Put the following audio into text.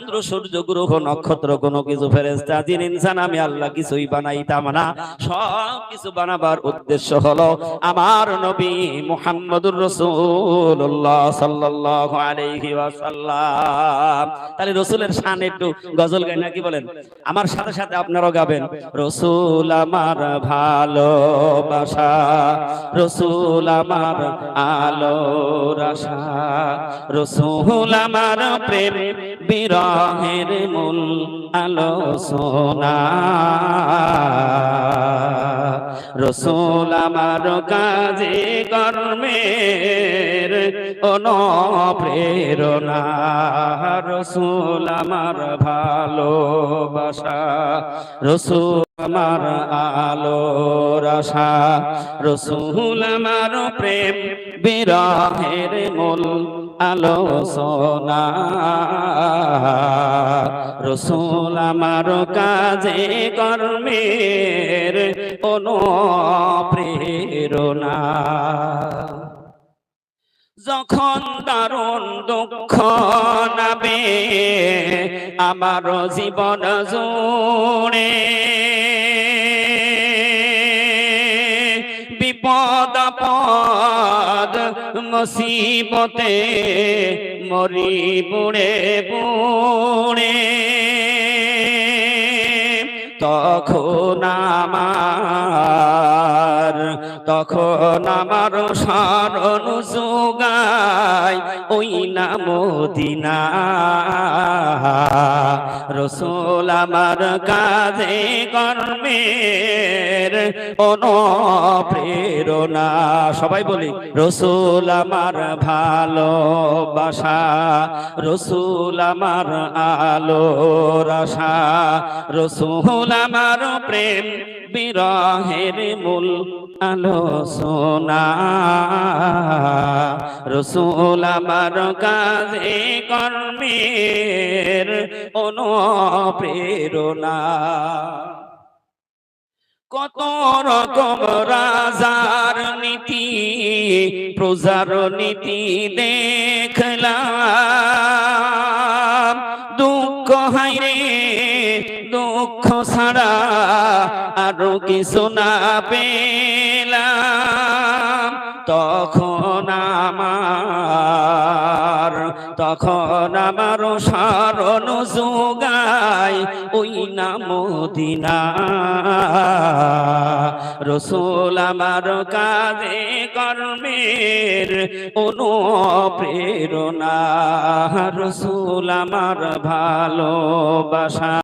চন্দ্র সূর্য গ্রহ নক্ষত্র কোনো কিছু ফেরেশতা জিন ইনসান আমি আল্লাহ কিছুই বানাইতাম না। সব কিছু বানাবার উদ্দেশ্য হলো আমার নবী মুহাম্মদুর রাসূলুল্লাহ সাল্লাল্লাহু আলাইহি ওয়াসাল্লাম। তাহলে রাসূলের শান একটু গজল গাই নাকি বলেন? আমার সাথে সাথে আপনারাও গাবেন। রাসূল আমার ভালোবাসা, রাসূল আমার আলোর আশা, রাসূল আমার প্রেম বিরহের মূল আলোচনা, রাসূল আমার কাজে কর্মের অনুপ্রেরণা, রাসূল আমার ভালোবাসা, রাসূল আমার আলোর আশা, রাসূল আমার প্রেম বিরহের মূল আলোচনা, রাসূল আমার কাজে কর্মের অনুপ্রেরণা। যখন দারুণ দুঃখ নাবে আমার জীবন জুড়ে, বিপদ আপদ মুসিবতে মরি বুড়ে বুড়ে, তখন আমার শরণ যোগায় ওই না মদিনা, রাসূল আমার কাজে কর্মের অনুপ্রেরণা। সবাই বলি রাসূল আমার ভালোবাসা, রাসূল আমার আলোর আশা, রাসূল আমার প্রেম বিরহের মূল আলোচনা, রাসূল আমার কাজে কর্মের অনুপ্রেরণা। কত রকম রাজার নীতি প্রজার নীতি দেখলাম, দুঃখ হায়রে দুঃখ ছাড়া আরো কিছু না পেলাম, তখন আমার শরণ যোগায় ওই না মদিনা, রাসূল আমার কাজে কর্মের অনুপ্রেরণা, রাসূল আমার ভালোবাসা।